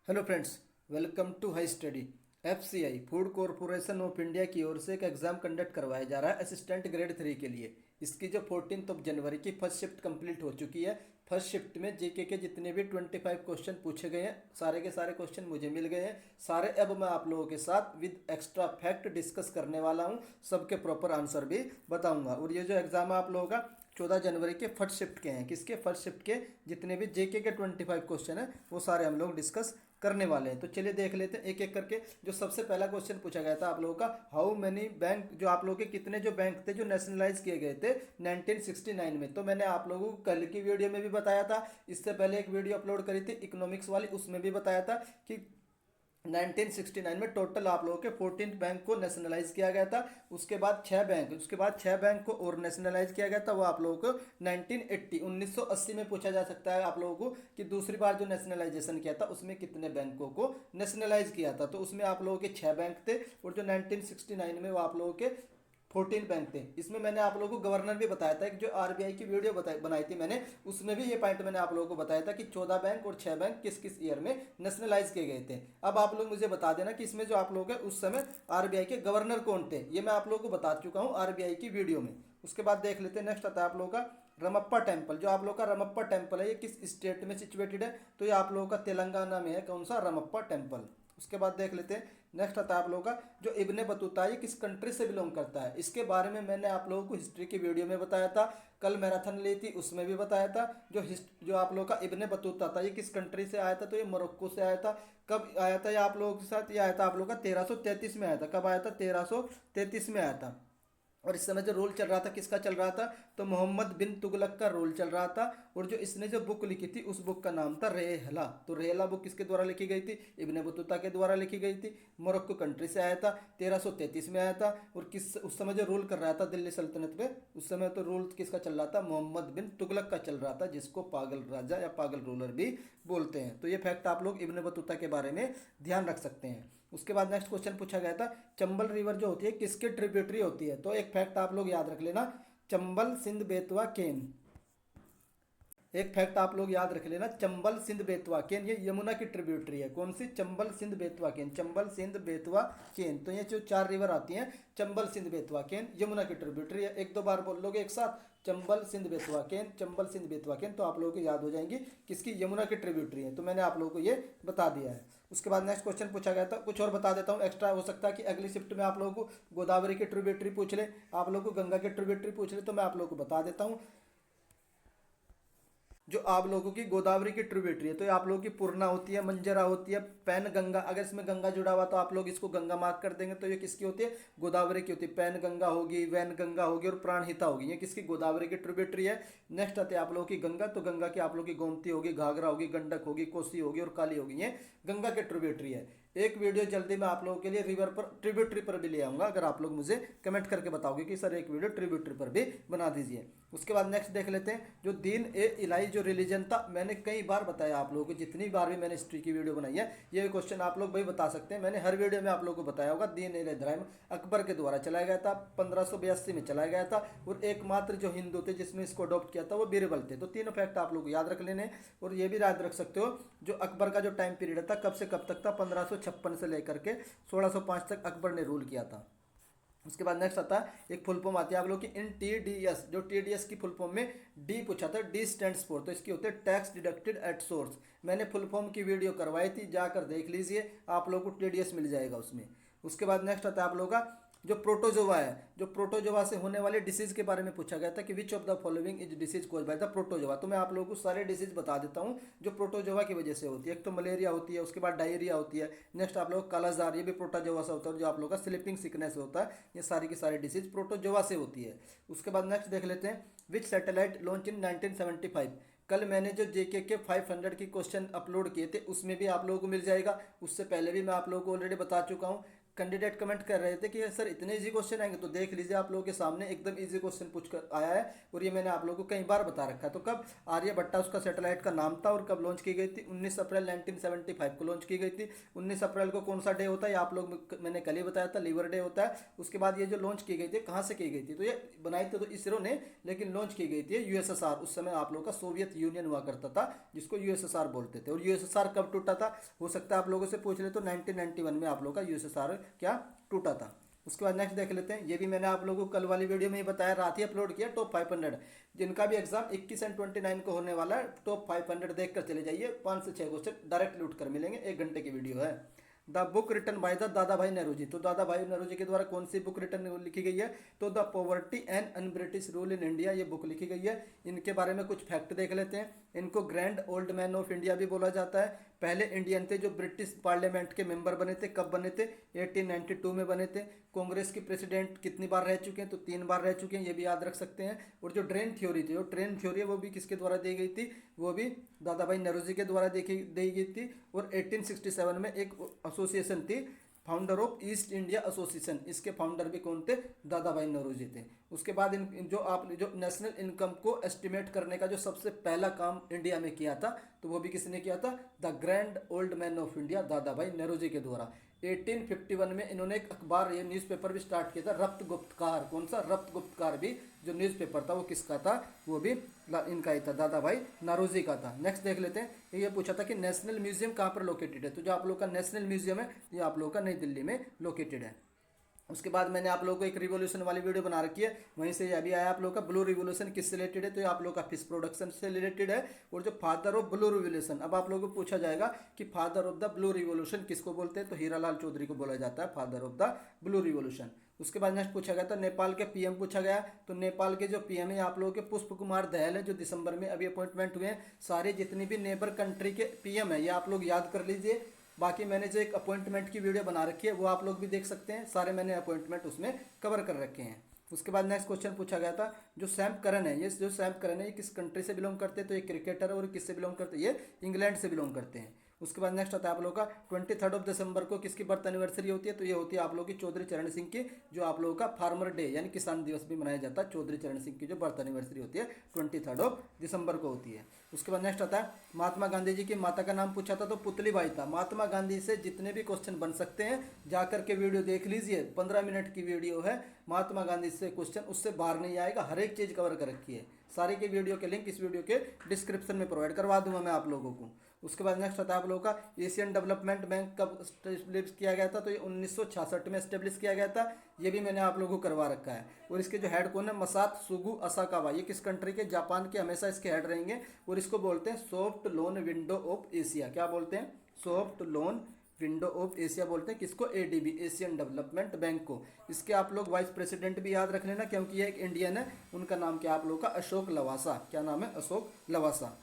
Hello friends, welcome to High Study. FCI Food Corporation of India की ओर से एक एग्जाम कंडक्ट करवाया जा रहा है असिस्टेंट ग्रेड 3 के लिए। इसकी जो 14 जनवरी की फर्स्ट शिफ्ट कंप्लीट हो चुकी है। फर्स्ट शिफ्ट में जीके के जितने भी 25 क्वेश्चन पूछे गए हैं, सारे के सारे क्वेश्चन मुझे मिल गए हैं। सारे अब मैं आप लोगों के साथ विद एक्स्ट्रा फैक्ट डिस्कस करने वाला हूं। सबके प्रॉपर आंसर भी बताऊंगा। और ये जो एग्जाम है आप लोगों का 14 जनवरी के फर्स्ट शिफ्ट के हैं। किसके? फर्स्ट शिफ्ट के। जितने भी जेके के 25 क्वेश्चन हैं वो सारे हम लोग डिस्कस करने वाले हैं। तो चलिए देख लेते हैं एक एक करके। जो सबसे पहला क्वेश्चन पूछा गया था आप लोगों का, हाउ मेनी बैंक, जो आप लोगों के कितने जो बैंक थे जो नेशनलाइज किए गए थे 1969 में। तो मैंने आप लोगों को कल की वीडियो में भी बताया था, इससे पहले एक वीडियो अपलोड करी थी इकोनॉमिक्स वाली, उसमें भी बताया था कि 1969 में टोटल आप लोगों के 14 बैंक को नेशनलाइज किया गया था। उसके बाद 6 बैंक को और नेशनलाइज किया गया था। वो आप लोगों को 1980 में पूछा जा सकता है आप लोगों को कि दूसरी बार जो नेशनलाइजेशन किया था उसमें कितने बैंकों को नेशनलाइज किया था। तो उसमें आप लोगों के 6 बैंक थे। और जो 1969 में वो आप लोगों के 14 बैंक थे। इसमें मैंने आप लोगों को गवर्नर भी बताया था कि जो आरबीआई की वीडियो बनाई थी मैंने, उसमें भी ये पॉइंट मैंने आप लोगों को बताया था कि 14 बैंक और 6 बैंक किस किस ईयर में नेशनलाइज किए गए थे। अब आप लोग मुझे बता देना कि इसमें जो आप लोग हैं उस समय आरबीआई के गवर्नर कौन थे। ये मैं आप लोगों को बता चुका हूँ आरबीआई की वीडियो में। उसके बाद देख लेते हैं, नेक्स्ट आता है आप लोगों का रमप्पा टेम्पल। जो आप लोग का रमप्पा टेम्पल है ये किस स्टेट में सिचुएटेड है? तो ये आप लोगों का तेलंगाना में है। कौन सा? रमप्पा टेम्पल। उसके बाद देख लेते हैं, नेक्स्ट आता है आप लोगों का जो इब्ने बतूता ये किस कंट्री से बिलोंग करता है। इसके बारे में मैंने आप लोगों को हिस्ट्री की वीडियो में बताया था, कल मैराथन ली थी उसमें भी बताया था। जो आप लोगों का इब्ने बतूता था ये किस कंट्री से आया था? तो ये मोरक्को से आया था। कब आया था ये आप लोगों के साथ? ये आया था आप लोगों का 1333 में आया था। कब आया था? 1333 में आया था। और इस समय जो रूल चल रहा था किसका चल रहा था? तो मोहम्मद बिन तुगलक का रूल चल रहा था। और जो इसने जो बुक लिखी थी उस बुक का नाम था रेहला। तो रेहला बुक किसके द्वारा लिखी गई थी? इब्ने बतूता के द्वारा लिखी गई थी। मोरक्को कंट्री से आया था, 1333 में आया था। और किस उस समय जो रूल कर रहा था दिल्ली सल्तनत पे, उस समय तो रूल किसका चल रहा था? मोहम्मद बिन तुगलक का चल रहा था, जिसको पागल राजा या पागल रूलर भी बोलते हैं। तो ये फैक्ट आप लोग इब्ने बतूता के बारे में ध्यान रख सकते हैं। उसके बाद नेक्स्ट क्वेश्चन पूछा गया था, चंबल रिवर जो होती है किसके ट्रिब्यूटरी होती है? तो एक फैक्ट आप लोग याद रख लेना, चंबल सिंध बेतवा केन। एक फैक्ट आप लोग याद रख लेना, चंबल सिंध बेतवा केन ये यमुना की ट्रिब्यूटरी है। कौन सी? चंबल सिंध बेतवा केन। चंबल सिंध बेतवा केन। तो ये जो 4 रिवर आती हैं, चंबल सिंध बेतवा केन यमुना की ट्रिब्यूटरी है। एक दो बार बोल लोगे एक साथ, चंबल सिंध बेतवा केन, चंबल सिंध बेतवा केन, तो आप लोगों को याद हो जाएंगी किसकी? यमुना की ट्रिब्यूटरी है। तो मैंने आप लोगों को ये बता दिया है। उसके बाद नेक्स्ट क्वेश्चन पूछा गया था, कुछ और बता देता हूँ एक्स्ट्रा, हो सकता है कि अगली शिफ्ट में आप लोगों को गोदावरी की ट्रिब्यूटरी पूछ ले, आप लोगों को गंगा की ट्रिब्यूटरी पूछ ले, तो मैं आप लोगों को बता देता हूँ। जो आप लोगों की गोदावरी की ट्रिब्यूटरी है तो ये आप लोगों की पूर्णा होती है, मंजरा होती है, पैन गंगा। अगर इसमें गंगा जुड़ा हुआ तो आप लोग इसको गंगा मार्क कर देंगे। तो ये किसकी होती है? गोदावरी की होती है। पैन गंगा होगी, वैन गंगा होगी और प्राणहिता होगी। ये किसकी? गोदावरी की ट्रिब्यूटरी है। नेक्स्ट आते हैं आप लोगों की गंगा। तो गंगा की आप लोगों की गोमती होगी, घाघरा होगी, गंडक होगी, कोसी होगी और काली होगी। ये गंगा के ट्रिब्यूटरी है। एक वीडियो जल्दी मैं आप लोगों के लिए रिवर पर, ट्रिब्यूटरी पर भी ले आऊंगा, अगर आप लोग मुझे कमेंट करके बताओगे कि सर एक वीडियो ट्रिब्यूटरी पर भी बना दीजिए। उसके बाद नेक्स्ट देख लेते हैं, जो दीन ए इलाही जो रिलीजन था, मैंने कई बार बताया आप लोगों को, जितनी बार भी मैंने हिस्ट्री की वीडियो बनाई है ये क्वेश्चन आप लोग भाई बता सकते हैं। मैंने हर वीडियो में आप लोगों को बताया होगा, दीन ए इलाही अकबर के द्वारा चलाया गया था, 1582 में चलाया गया था। और एकमात्र जो हिंदू थे जिसने इसको अडॉप्ट किया था वो बीरबल थे। तो तीनों फैक्ट आप लोग याद रख लेने। और ये भी याद रख सकते हो जो अकबर का जो टाइम पीरियड था कब से कब तक था, 1556 से लेकर के 1605 तक अकबर ने रूल किया था। उसके बाद नेक्स्ट आता है, एक फुल फॉर्म आती है आप लोग की इन टीडीएस। जो टीडीएस की फुल फॉर्म में डी पूछा था, डी स्टैंड्स फॉर, तो इसकी होती है टैक्स डिडक्टेड एट सोर्स। मैंने फुल फॉर्म की वीडियो करवाई थी, जाकर देख लीजिए, आप लोगों को टीडीएस मिल जाएगा उसमें। उसके बाद नेक्स्ट आता है आप लोगों का जो प्रोटोजोवा है, जो प्रोटोजोवा से होने वाले डिसीज के बारे में पूछा गया था कि which of the following is disease cause by the protozoa. तो मैं आप लोगों को सारे डिसीज बता देता हूँ जो प्रोटोजोवा की वजह से होती है। एक तो मलेरिया होती है, उसके बाद डायरिया होती है, नेक्स्ट आप लोग कालाजार, ये भी प्रोटोजोवा से होता है। और जो आप लोगों का स्लीपिंग सिकनेस होता है, ये सारी की सारी डिसीज प्रोटोजोवा से होती है। उसके बाद नेक्स्ट देख लेते हैं, विच सैटेलाइट लॉन्च इन 1975। कल मैंने जो जेके के 500 की क्वेश्चन अपलोड किए थे उसमें भी आप लोगों को मिल जाएगा। उससे पहले भी मैं आप लोगों को ऑलरेडी बता चुका हूँ। कैंडिडेट कमेंट कर रहे थे कि सर इतने इजी क्वेश्चन आएंगे, तो देख लीजिए आप लोगों के सामने एकदम इजी क्वेश्चन पूछ कर आया है। और ये मैंने आप लोगों को कई बार बता रखा है। तो कब आर्यभट्टा उसका सैटेलाइट का नाम था और कब लॉन्च की गई थी? 19 अप्रैल 1975 को लॉन्च की गई थी। 19 अप्रैल को कौन सा डे होता है? आप लोग मैंने कल ही बताया था, लीवर डे होता है। उसके बाद ये जो लॉन्च की गई थी कहाँ से की गई थी? तो ये बनाई थी तो इसरो ने, लेकिन लॉन्च की गई थी यूएसएसआर। उस समय आप लोग का सोवियत यूनियन हुआ करता था, जिसको यूएसएसआर बोलते थे। और यूएसएसआर कब टूटा था? हो सकता है आप लोगों से पूछ ले, तो 1991 में आप लोग का यूएसएसआर क्या टूटा था। उसके बाद नेक्स्ट देख लेते हैं। ये भी मैंने आप लोगों को कल वाली वीडियो में ही बताया, रात ही अपलोड किया। टॉप 500 जिनका भी एग्जाम 21 एंड 29 को होने वाला है, टॉप 500 देख कर चले जाइए। 5 से 6 क्वेश्चन डायरेक्ट लूट कर मिलेंगे, 1 घंटे की वीडियो है। The book written by the Dadabhai Nehru ji. तो दादा भाई नेहरू जी के द्वारा कौन सी बुक रिटन लिखी गई है? तो the poverty and un British rule in India, ये बुक लिखी गई है। इनके बारे में कुछ फैक्ट देख लेते हैं। इनको grand old man of India भी बोला जाता है। पहले इंडियन थे जो ब्रिटिश पार्लियामेंट के मेंबर बने थे। कब बने थे? 1892 में बने थे। कांग्रेस की प्रेसिडेंट कितनी बार रह चुके हैं? तो 3 बार रह चुके हैं, ये भी याद रख सकते हैं। और जो ड्रेन थ्योरी थी, जो ट्रेन थ्योरी है वो भी किसके द्वारा दी गई थी? वो भी दादा भाई नेहरू जी के द्वारा दी गई थी। और 1867 में एक एसोसिएशन थी, founder of east India association, इसके फाउंडर भी कौन थे? दादा भाई नेहरू जी थे। उसके बाद जो नेशनल इनकम को एस्टिमेट करने का जो सबसे पहला काम इंडिया में किया था, तो वो भी किसने किया था? The grand old man of India, दादा भाई नेहरू जी के द्वारा। 1851 में इन्होंने एक अखबार, ये न्यूज़पेपर भी स्टार्ट किया था, रफ्त गुप्तकार। कौन सा? रफ्त गुप्तकार भी जो न्यूज़पेपर था वो किसका था? वो भी इनका ही था, दादा भाई नारोजी का था। नेक्स्ट देख लेते हैं। ये पूछा था कि नेशनल म्यूजियम कहाँ पर लोकेटेड है? तो जो आप लोग का नेशनल म्यूजियम है ये आप लोग का नई दिल्ली में लोकेटेड है। उसके बाद मैंने आप लोगों को एक रिवोल्यूशन वाली वीडियो बना रखी है, वहीं से अभी आया आप लोग का ब्लू रिवोल्यूशन किससे रिलेटेड है? तो ये आप लोग का फिश प्रोडक्शन से रिलेटेड है। और जो फादर ऑफ ब्लू रिवोल्यूशन, अब आप लोगों को पूछा जाएगा कि father of the blue revolution किसको बोलते हैं? तो हीरालाल चौधरी को बोला जाता है father of the blue revolution. उसके बाद नेक्स्ट पूछा गया था नेपाल के पीएम पूछा गया। तो नेपाल के जो पीएम है आप लोगों के पुष्प कुमार दयाल है, जो दिसंबर में अभी अपॉइंटमेंट हुए हैं। सारे जितनी भी नेबर कंट्री के पीएम है ये आप लोग याद कर लीजिए। बाकी मैंने जो एक अपॉइंटमेंट की वीडियो बना रखी है वो आप लोग भी देख सकते हैं, सारे मैंने अपॉइंटमेंट उसमें कवर कर रखे हैं। उसके बाद नेक्स्ट क्वेश्चन पूछा गया था, जो सैम करन है, ये जो सैम करन है ये किस कंट्री से बिलोंग करते हैं? तो ये क्रिकेटर है। और किससे बिलोंग करते हैं? ये इंग्लैंड से बिलोंग करते हैं। उसके बाद नेक्स्ट आता है आप लोगों का 23 दिसंबर को किसकी बर्थ एनिवर्सरी होती है? तो ये होती है आप लोगों की चौधरी चरण सिंह की, जो आप लोगों का फार्मर डे यानी किसान दिवस भी मनाया जाता है। चौधरी चरण सिंह की जो बर्थ एनिवर्सरी होती है 23 दिसंबर को होती है। उसके बाद नेक्स्ट आता है महात्मा गांधी जी की माता का नाम पूछा था, तो पुतली बाई था। महात्मा गांधी से जितने भी क्वेश्चन बन सकते हैं जाकर के वीडियो देख लीजिए, 15 मिनट की वीडियो है। महात्मा गांधी से क्वेश्चन उससे बाहर नहीं आएगा, हर एक चीज़ कवर कर रखी है। सारी की वीडियो के लिंक इस वीडियो के डिस्क्रिप्शन में प्रोवाइड करवा दूंगा मैं आप लोगों को। उसके बाद नेक्स्ट आता है आप लोगों का एशियन डेवलपमेंट बैंक कब स्टेब्लिश किया गया था? तो ये 1966 में स्टेब्लिश किया गया था। ये भी मैंने आप लोगों को करवा रखा है। और इसके जो हेड कौन है? मसात सुगु असाकावा। ये किस कंट्री के? जापान के हमेशा इसके हेड रहेंगे। और इसको बोलते हैं soft loan window of Asia. क्या बोलते हैं? Soft loan window of Asia बोलते हैं किसको? एडीबी, एशियन डेवलपमेंट बैंक को। इसके आप लोग वाइस प्रेसिडेंट भी याद रख लेना, क्योंकि ये एक इंडियन है। उनका नाम क्या आप लोग का? अशोक लवासा। क्या नाम है? अशोक लवासा।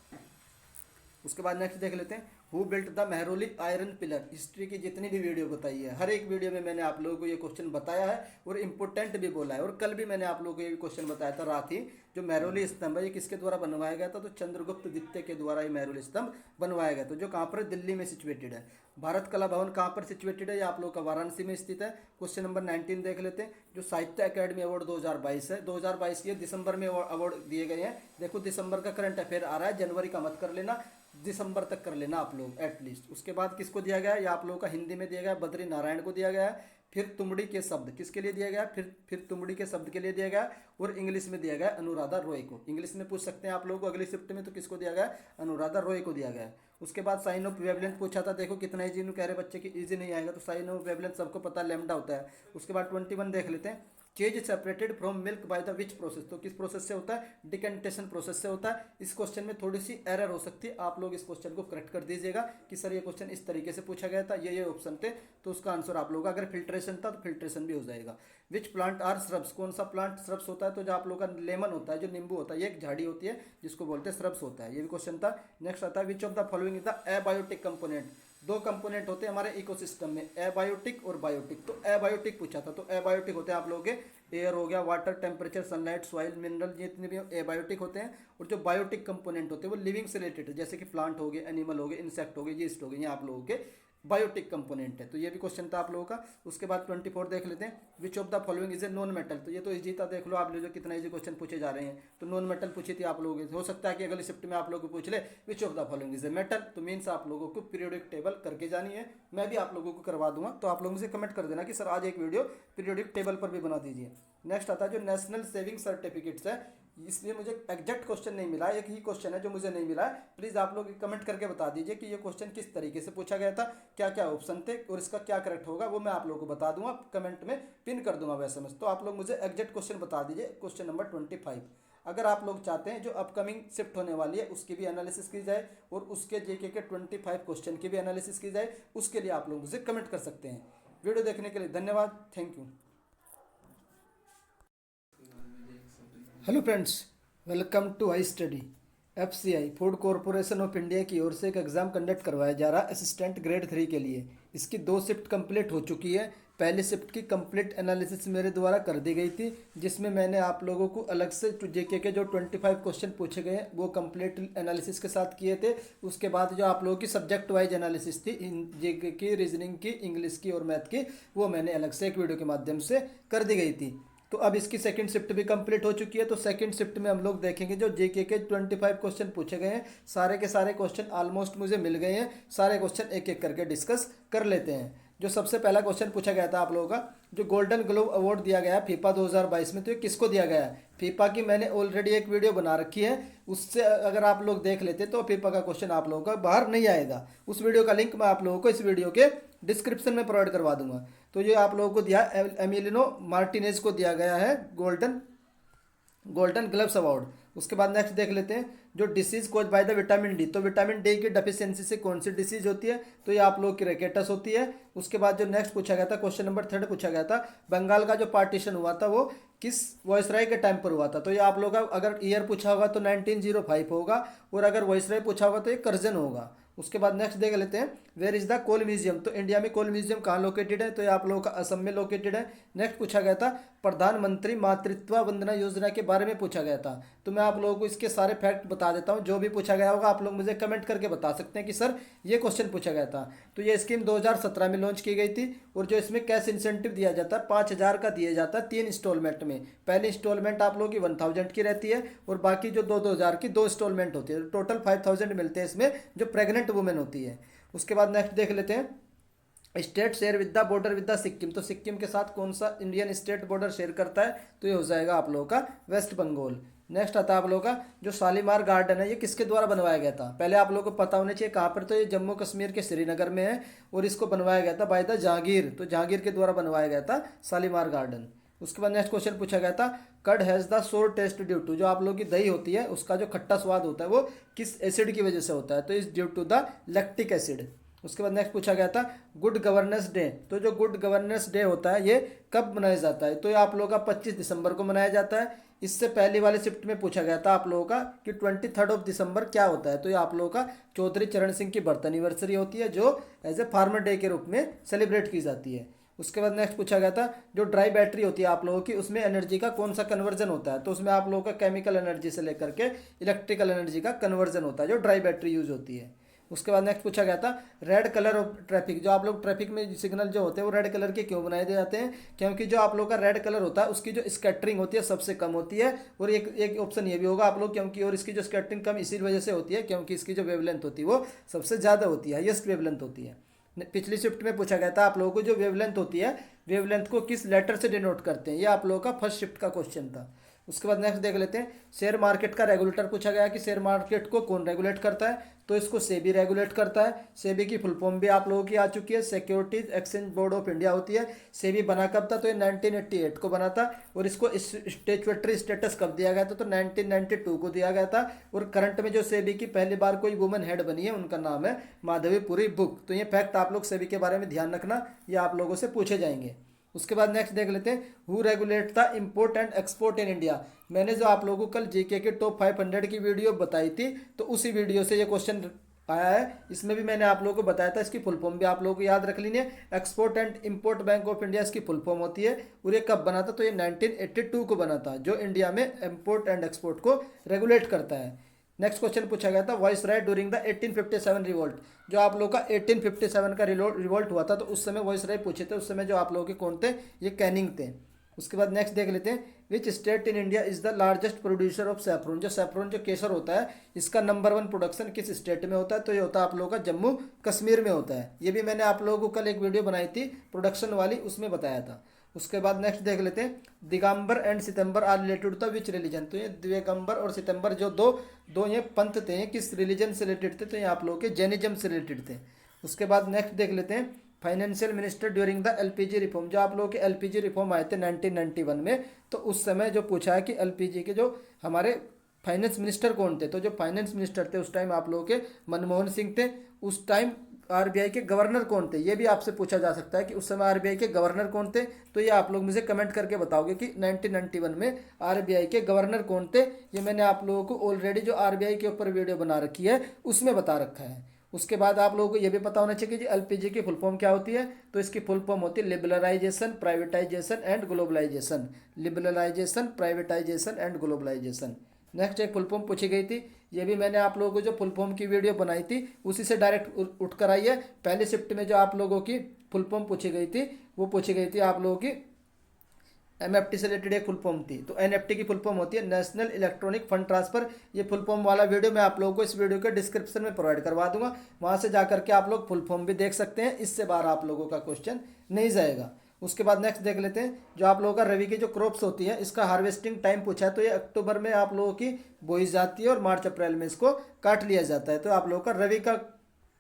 उसके बाद नेक्स्ट देख लेते हैं, who built the Mehrauli iron pillar. History की जितनी भी वीडियो बताई है, हर एक वीडियो में मैंने आप लोगों को ये क्वेश्चन बताया है और इंपॉर्टेंट भी बोला है। और कल भी मैंने आप लोगों को ये क्वेश्चन बताया था रात ही। जो मेहरौली स्तंभ है ये किसके द्वारा बनवाया गया था? तो चंद्रगुप्त द्वितीय के द्वारा ये मेहरौली स्तंभ बनवाया गया। तो जो कहाँ पर? दिल्ली में सिचुएटेड है। भारत कला भवन कहाँ पर सिचुएटेड है? ये आप लोग का वाराणसी में स्थित है। क्वेश्चन नंबर 19 देख लेते हैं, जो साहित्य अकादमी अवार्ड 2022 है, 2022 के दिसंबर में अवार्ड दिए गए हैं। देखो दिसंबर का करंट अफेयर आ रहा है, जनवरी का मत कर लेना, दिसंबर तक कर लेना आप लोग एटलीस्ट। उसके बाद किसको दिया गया है? या आप लोगों का हिंदी में दिया गया है, बद्री नारायण को दिया गया है। फिर तुमड़ी के शब्द किसके लिए दिया गया है? फिर तुमड़ी के शब्द के लिए दिया गया है। और इंग्लिश में दिया गया है अनुराधा रॉय को। इंग्लिश में पूछ सकते हैं आप लोगों को अगली शिफ्ट में, तो किसको दिया गया है? अनुराधा रॉय को दिया गया है। उसके बाद साइन ऑफ वेवलेंथ पूछा था। देखो कितना ईजी, कह रहे बच्चे की ईजी नहीं आएगा, तो साइन ऑफ वेवलेंथ सबको पता लैम्डा होता है। उसके बाद 21 देख लेते हैं, चीज separated from milk by the which process. तो किस प्रोसेस से होता है? डिकेंटेशन प्रोसेस से होता है। इस क्वेश्चन में थोड़ी सी एरर हो सकती है, आप लोग इस क्वेश्चन को करेक्ट कर दीजिएगा कि सर ये क्वेश्चन इस तरीके से पूछा गया था, ये ऑप्शन थे, तो उसका आंसर आप लोग, अगर फिल्ट्रेशन था तो फिल्ट्रेशन भी हो जाएगा। विच प्लांट आर श्रब्स, कौन सा प्लांट श्रब्स होता है? तो जो आप लोग का लेमन होता है, जो नींबू होता है, ये एक झाड़ी होती है जिसको बोलते हैं श्रब्स होता है। ये भी क्वेश्चन था। नेक्स्ट आता है, which of the following is the abiotic component. दो कंपोनेंट होते हैं हमारे इकोसिस्टम में, एबायोटिक और बायोटिक। तो एबायोटिक पूछा था, तो एबायोटिक होते हैं आप लोगों के एयर हो गया, water, temperature, sunlight, soil, mineral, जितने भी एबायोटिक होते हैं। और जो बायोटिक कंपोनेंट होते हैं वो लिविंग से रिलेटेड है, जैसे कि प्लांट हो गए, एनिमल हो गए, इंसेक्ट हो गए, यीस्ट हो गए, ये आप लोगों के बायोटिक कंपोनेंट है। तो ये भी क्वेश्चन था आप लोगों का। उसके बाद 24 देख लेते हैं, which of the following is a non metal. तो ये तो इजी था, देख लो आप लोग कितना इजी क्वेश्चन पूछे जा रहे हैं। तो नॉन मेटल पूछी थी आप लोगों से, हो सकता है कि अगली शिफ्ट में आप लोगों को पूछ ले which of the following is a metal. तो मीन्स आप लोगों को पीरियोडिक टेबल करके जानी है, मैं भी आप लोगों को करवा दूंगा। तो आप लोगों से कमेंट कर देना कि सर आज एक वीडियो पीरियोडिक टेबल पर भी बना दीजिए। नेक्स्ट आता है जो नेशनल सेविंग सर्टिफिकेट्स है, इसलिए मुझे एग्जैक्ट क्वेश्चन नहीं मिला, एक ही क्वेश्चन है जो मुझे नहीं मिला है। प्लीज़ आप लोग कमेंट करके बता दीजिए कि ये क्वेश्चन किस तरीके से पूछा गया था, क्या क्या ऑप्शन थे और इसका क्या करेक्ट होगा, वो मैं आप लोगों को बता दूंगा, कमेंट में पिन कर दूंगा वैसे समझ। तो आप लोग मुझे एग्जैक्ट क्वेश्चन बता दीजिए। क्वेश्चन नंबर 25, अगर आप लोग चाहते हैं जो अपकमिंग शिफ्ट होने वाली है उसकी भी एनालिसिस की जाए और उसके जेके के 25 क्वेश्चन की भी एनालिसिस की जाए, उसके लिए आप लोग मुझे कमेंट कर सकते हैं। वीडियो देखने के लिए धन्यवाद, thank you. Hello friends, welcome to High Study. FCI Food Corporation of India की ओर से एक एग्ज़ाम कंडक्ट करवाया जा रहा है असिस्टेंट ग्रेड 3 के लिए। इसकी 2 शिफ्ट कंप्लीट हो चुकी है। पहली शिफ्ट की कंप्लीट एनालिसिस मेरे द्वारा कर दी गई थी, जिसमें मैंने आप लोगों को अलग से जेके के जो 25 क्वेश्चन पूछे गए वो कंप्लीट एनालिसिस के साथ किए थे। उसके बाद जो आप लोगों की सब्जेक्ट वाइज एनालिसिस थी जेके की, रीजनिंग की, इंग्लिश की और मैथ की, वो मैंने अलग से एक वीडियो के माध्यम से कर दी गई थी। तो अब इसकी सेकंड शिफ्ट भी कंप्लीट हो चुकी है। तो सेकंड शिफ्ट में हम लोग देखेंगे जो जेके के 25 क्वेश्चन पूछे गए हैं, सारे के सारे क्वेश्चन ऑलमोस्ट मुझे मिल गए हैं। सारे क्वेश्चन एक एक करके डिस्कस कर लेते हैं। जो सबसे पहला क्वेश्चन पूछा गया था आप लोगों का, जो गोल्डन ग्लोब अवार्ड दिया गया है फीफा 2022 में, तो ये किसको दिया गया है? फीफा की मैंने ऑलरेडी एक वीडियो बना रखी है, उससे अगर आप लोग देख लेते तो फीफा का क्वेश्चन आप लोगों का बाहर नहीं आएगा। उस वीडियो का लिंक मैं आप लोगों को इस वीडियो के डिस्क्रिप्शन में प्रोवाइड करवा दूंगा। तो ये आप लोगों को दिया एमिलिनो मार्टिनेज को दिया गया है गोल्डन ग्लव्स अवार्ड। उसके बाद नेक्स्ट देख लेते हैं जो disease caused by the vitamin D. तो विटामिन डी की डेफिशिएंसी से कौन सी डिसीज होती है? तो ये आप लोगों की रेकेटस होती है। उसके बाद जो नेक्स्ट पूछा गया था, क्वेश्चन नंबर 3 पूछा गया था, बंगाल का जो पार्टीशन हुआ था वो किस वॉइसराय के टाइम पर हुआ था? तो ये आप लोग का अगर ईयर पूछा होगा तो 1905 होगा, और अगर वॉइसराय पूछा होगा तो ये करजन होगा। उसके बाद नेक्स्ट देख लेते हैं where is the coal museum. तो इंडिया में कोल म्यूजियम कहाँ लोकेटेड है? तो ये आप लोगों का असम में लोकेटेड है। नेक्स्ट पूछा गया था प्रधानमंत्री मातृत्व वंदना योजना के बारे में पूछा गया था। तो मैं आप लोगों को इसके सारे फैक्ट बता देता हूँ, जो भी पूछा गया होगा आप लोग मुझे कमेंट करके बता सकते हैं कि सर ये क्वेश्चन पूछा गया था। तो ये स्कीम 2017 में लॉन्च की गई थी, और जो इसमें कैश इंसेंटिव दिया जाता है 5000 का दिया जाता है 3 इंस्टॉलमेंट में। पहली इंस्टॉलमेंट आप लोगों की 1000 की रहती है, और बाकी जो 2000 की 2 इंस्टॉलमेंट होती है। टोटल 5000 मिलते हैं इसमें जो प्रेग्नेंट वुमेन होती है। उसके बाद नेक्स्ट देख लेते हैं state share with the border with the Sikkim. तो सिक्किम के साथ कौन सा इंडियन स्टेट बॉर्डर शेयर करता है? तो ये हो जाएगा आप लोगों का वेस्ट बंगाल। नेक्स्ट आता है आप लोगों का जो शालीमार गार्डन है, ये किसके द्वारा बनवाया गया था? पहले आप लोगों को पता होना चाहिए कहाँ पर, तो ये जम्मू कश्मीर के श्रीनगर में है, और इसको बनवाया गया था बाय द जहांगीर। तो जहांगीर के द्वारा बनवाया गया था शालीमार गार्डन। उसके बाद नेक्स्ट क्वेश्चन पूछा गया था curd has the sour taste due to. जो आप लोगों की दही होती है उसका जो खट्टा स्वाद होता है वो किस एसिड की वजह से होता है? तो is due to the lactic acid. उसके बाद नेक्स्ट पूछा गया था गुड गवर्नेंस डे। तो जो गुड गवर्नेंस डे होता है ये कब मनाया जाता है? तो ये आप लोगों का 25 दिसंबर को मनाया जाता है। इससे पहले वाले शिफ्ट में पूछा गया था आप लोगों का कि 23 दिसंबर क्या होता है? तो ये आप लोगों का चौधरी चरण सिंह की बर्थ एनिवर्सरी होती है, जो एज ए फार्मर डे के रूप में सेलिब्रेट की जाती है। उसके बाद नेक्स्ट पूछा गया था जो ड्राई बैटरी होती है आप लोगों की, उसमें एनर्जी का कौन सा कन्वर्जन होता है? तो उसमें आप लोगों का केमिकल एनर्जी से लेकर के इलेक्ट्रिकल एनर्जी का कन्वर्जन होता है, जो ड्राई बैटरी यूज होती है। उसके बाद नेक्स्ट पूछा गया था रेड कलर ऑफ ट्रैफिक। जो आप लोग ट्रैफिक में सिग्नल जो होते हैं वो रेड कलर के क्यों बनाए जाते हैं? क्योंकि जो आप लोग का रेड कलर होता है उसकी जो स्कैटरिंग होती है सबसे कम होती है। और एक ऑप्शन ये भी होगा आप लोग क्योंकि, और इसकी जो स्कैटरिंग कम इसी वजह से होती है क्योंकि इसकी जो वेवलेंथ होती है वो सबसे ज़्यादा होती है, हाईएस्ट वेवलेंथ होती है। पिछली शिफ्ट में पूछा गया था आप लोगों को जो वेवलेंथ होती है, वेवलेंथ को किस लेटर से डिनोट करते हैं? ये आप लोगों का फर्स्ट शिफ्ट का क्वेश्चन था। उसके बाद नेक्स्ट देख लेते हैं शेयर मार्केट का रेगुलेटर पूछा गया कि शेयर मार्केट को कौन रेगुलेट करता है? तो इसको सेबी रेगुलेट करता है। सेबी की फुल फॉर्म भी आप लोगों की आ चुकी है, securities exchange board of India होती है। सेबी बना कब था? तो ये 1988 को बना था, और इसको स्टैट्यूटरी स्टेटस कब दिया गया था? तो 1992 को दिया गया था। और करंट में जो सेबी की पहली बार कोई वुमेन हेड बनी है उनका नाम है माधवीपुरी बुक। तो ये फैक्ट आप लोग सेबी के बारे में ध्यान रखना, ये आप लोगों से पूछे जाएंगे। उसके बाद नेक्स्ट देख लेते हैं who regulate the import and export in India. मैंने जो आप लोगों को कल जीके के टॉप 500 की वीडियो बताई थी, तो उसी वीडियो से ये क्वेश्चन आया है। इसमें भी मैंने आप लोगों को बताया था, इसकी फुल फॉर्म भी आप लोगों को याद रख लीजिए। Export and import bank of India इसकी फुल फॉर्म होती है। और ये कब बना था? तो ये 1982 को बना था, जो इंडिया में इंपोर्ट एंड एक्सपोर्ट को रेगुलेट करता है। नेक्स्ट क्वेश्चन पूछा गया था viceroy during the 1857 revolt. जो आप लोगों का 1857 का रिवोल्ट हुआ था तो उस समय वॉइस राय पूछे थे, उस समय जो आप लोगों के कौन थे, ये कैनिंग थे। उसके बाद नेक्स्ट देख लेते हैं, which state in India is the largest producer of saffron. जो सैफरन जो केसर होता है इसका नंबर 1 प्रोडक्शन किस स्टेट में होता है, तो ये होता है आप लोगों का जम्मू कश्मीर में होता है। ये भी मैंने आप लोगों को कल एक वीडियो बनाई थी प्रोडक्शन वाली, उसमें बताया था। उसके बाद नेक्स्ट देख लेते हैं, Digambar and Svetambar are related to which religion. तो ये दिगंबर और सितंबर जो दो ये पंथ थे, किस रिलीजन से रिलेटेड थे, तो ये आप लोगों के जैनिज्म से रिलेटेड थे। उसके बाद नेक्स्ट देख लेते हैं, financial minister during the LPG reform. जो आप लोगों के एलपीजी रिफॉर्म आए थे 1991 में, तो उस समय जो पूछा है कि एलपीजी के जो हमारे फाइनेंस मिनिस्टर कौन थे, तो जो फाइनेंस मिनिस्टर थे उस टाइम आप लोगों के मनमोहन सिंह थे। उस टाइम आरबीआई के गवर्नर कौन थे, ये भी आपसे पूछा जा सकता है कि उस समय आरबीआई के गवर्नर कौन थे। तो ये आप लोग मुझे कमेंट करके बताओगे कि 1991 में आरबीआई के गवर्नर कौन थे। ये मैंने आप लोगों को ऑलरेडी जो आरबीआई के ऊपर वीडियो बना रखी है उसमें बता रखा है। उसके बाद आप लोगों को ये भी पता होना चाहिए कि एलपीजी की फुल फॉर्म क्या होती है, तो इसकी फुल फॉर्म होती है liberalisation, privatisation and globalisation. Liberalisation, privatisation and globalisation. Next एक फुल फॉर्म पूछी गई थी, ये भी मैंने आप लोगों को जो फुल फॉर्म की वीडियो बनाई थी उसी से डायरेक्ट उठ कर आई है। पहले शिफ्ट में जो आप लोगों की फुल फॉर्म पूछी गई थी वो पूछी गई थी आप लोगों की एमएफटी से रिलेटेड एक फुल फॉर्म थी। तो एनएफटी की फुल फॉर्म होती है नेशनल इलेक्ट्रॉनिक फंड ट्रांसफर। ये फुल फॉर्म वाला वीडियो मैं आप लोगों को इस वीडियो के डिस्क्रिप्शन में प्रोवाइड करवा दूंगा, वहां से जाकर के आप लोग फुल फॉर्म भी देख सकते हैं। इससे बाहर आप लोगों का क्वेश्चन नहीं जाएगा। उसके बाद नेक्स्ट देख लेते हैं, जो आप लोगों का रवि की जो क्रॉप्स होती है इसका हार्वेस्टिंग टाइम पूछा है। तो ये अक्टूबर में आप लोगों की बोई जाती है और मार्च अप्रैल में इसको काट लिया जाता है। तो आप लोगों का रवि का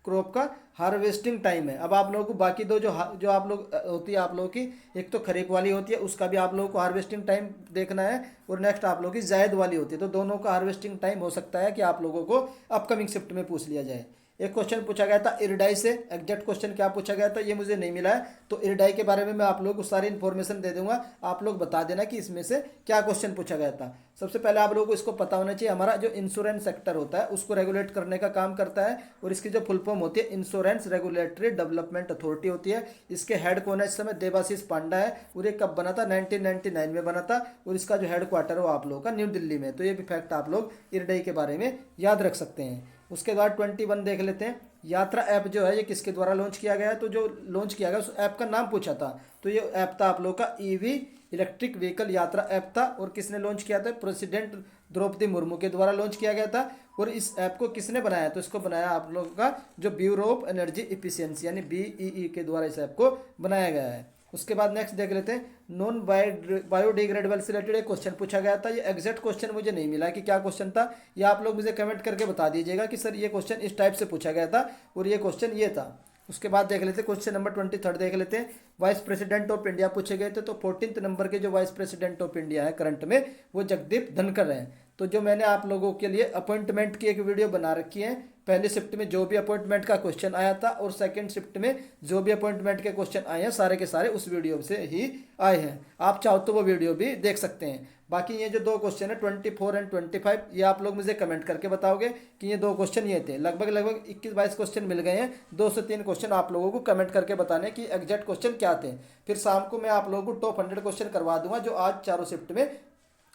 क्रॉप का हार्वेस्टिंग टाइम है। अब आप लोगों को बाकी दो जो आप लोग होती है आप लोगों की, एक तो खरीफ वाली होती है उसका भी आप लोगों को हार्वेस्टिंग टाइम देखना है, और नेक्स्ट आप लोगों की जायद वाली होती है। तो दोनों का हार्वेस्टिंग टाइम हो सकता है कि आप लोगों को अपकमिंग शिफ्ट में पूछ लिया जाए। एक क्वेश्चन पूछा गया था इरडाई से, एग्जैक्ट क्वेश्चन क्या पूछा गया था ये मुझे नहीं मिला है, तो इरडाई के बारे में मैं आप लोगों को सारी इन्फॉर्मेशन दे दूंगा। आप लोग बता देना कि इसमें से क्या क्वेश्चन पूछा गया था। सबसे पहले आप लोगों को इसको पता होना चाहिए, हमारा जो इंश्योरेंस सेक्टर होता है उसको रेगुलेट करने का काम करता है, और इसकी जो फुल फॉर्म होती है इंश्योरेंस रेगुलेटरी डेवलपमेंट अथॉरिटी होती है। इसके हेड कौन है इस समय, देवाशीष पांडा है, और ये कब बना था 1999 में बना था, और इसका जो हेड क्वार्टर है वो आप लोगों का न्यू दिल्ली में। तो ये भी फैक्ट आप लोग इरडाई के बारे में याद रख सकते हैं। उसके बाद 21 देख लेते हैं, यात्रा ऐप जो है ये किसके द्वारा लॉन्च किया गया है, तो जो लॉन्च किया गया उस ऐप का नाम पूछा था। तो ये ऐप था आप लोग का ईवी इलेक्ट्रिक व्हीकल यात्रा ऐप था, और किसने लॉन्च किया था, प्रेसिडेंट द्रौपदी मुर्मू के द्वारा लॉन्च किया गया था। और इस ऐप को किसने बनाया, तो इसको बनाया आप लोगों का जो ब्यूरो ऑफ एनर्जी इफिशियंसी यानी बीईई के द्वारा इस ऐप को बनाया गया है। उसके बाद नेक्स्ट देख लेते हैं, नॉन बायोडिग्रेडेबल से रिलेटेड एक क्वेश्चन पूछा गया था। ये एग्जैक्ट क्वेश्चन मुझे नहीं मिला कि क्या क्वेश्चन था, ये आप लोग मुझे कमेंट करके बता दीजिएगा कि सर ये क्वेश्चन इस टाइप से पूछा गया था और ये क्वेश्चन ये था। उसके बाद देख लेते हैं क्वेश्चन नंबर 23 देख लेते हैं, वाइस प्रेसिडेंट ऑफ इंडिया पूछे गए थे। तो 14 नंबर के जो वाइस प्रेसिडेंट ऑफ इंडिया है करंट में वो जगदीप धनखड़ हैं। तो जो मैंने आप लोगों के लिए अपॉइंटमेंट की एक वीडियो बना रखी है, पहले शिफ्ट में जो भी अपॉइंटमेंट का क्वेश्चन आया था और सेकंड शिफ्ट में जो भी अपॉइंटमेंट के क्वेश्चन आए हैं सारे के सारे उस वीडियो से ही आए हैं। आप चाहो तो वो वीडियो भी देख सकते हैं। बाकी ये जो दो क्वेश्चन है 24 एंड 25 ये आप लोग मुझे कमेंट करके बताओगे कि ये दो क्वेश्चन ये थे। लगभग 21-22 क्वेश्चन मिल गए हैं, 2 से 3 क्वेश्चन आप लोगों को कमेंट करके बताने कि एग्जैक्ट क्वेश्चन क्या थे। फिर शाम को मैं आप लोगों को टॉप 100 क्वेश्चन करवा दूंगा जो आज चारों शिफ्ट में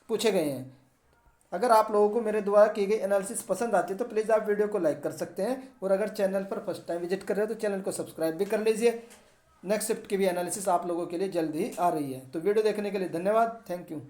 पूछे गए हैं। अगर आप लोगों को मेरे द्वारा की गई एनालिसिस पसंद आती है तो प्लीज़ आप वीडियो को लाइक कर सकते हैं, और अगर चैनल पर फर्स्ट टाइम विजिट कर रहे हो तो चैनल को सब्सक्राइब भी कर लीजिए। नेक्स्ट शिफ्ट की भी एनालिसिस आप लोगों के लिए जल्द ही आ रही है। तो वीडियो देखने के लिए धन्यवाद, थैंक यू।